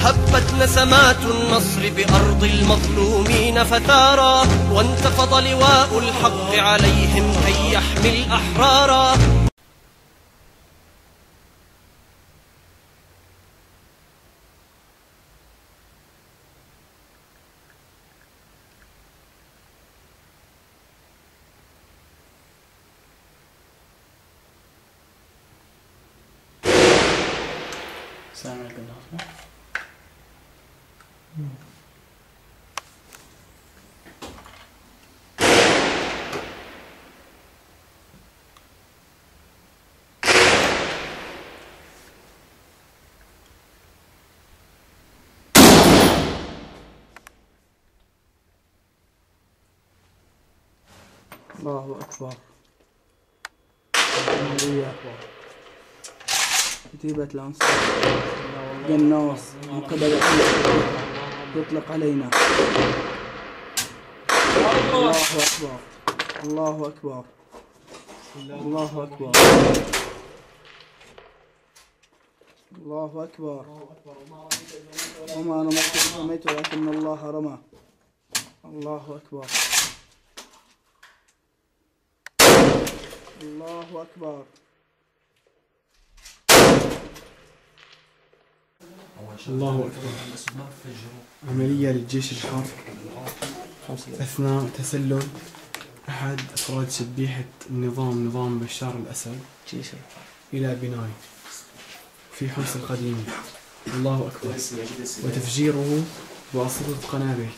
هبت نسمات النصر بأرض المظلومين فتارا، وانتفض لواء الحق عليهم كي يحمي الأحرارا. السلام عليكم ورحمة الله أكبر. كتيبة الأنصار قناص من قبل يطلق علينا. الله أكبر الله أكبر الله أكبر الله أكبر. وما رميت ولكن الله رمى. الله أكبر الله أكبر. الله أكبر. عملية للجيش الحر أثناء تسلل أحد أفراد شبيحة نظام بشار الأسد إلى بناي في حمص القديمة. الله أكبر. وتفجيره بأسطول قنابل.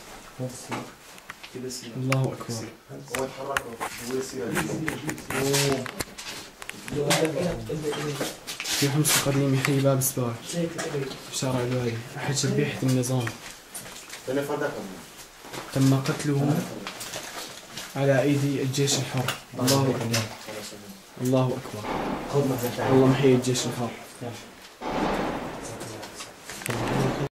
الله أكبر. في حمص القديم يحيي باب سباك في شارع الوالي أحد شبيحة النظام تم قتله على أيدي الجيش الحر. الله أكبر الله أكبر. الله محيي الجيش الحر.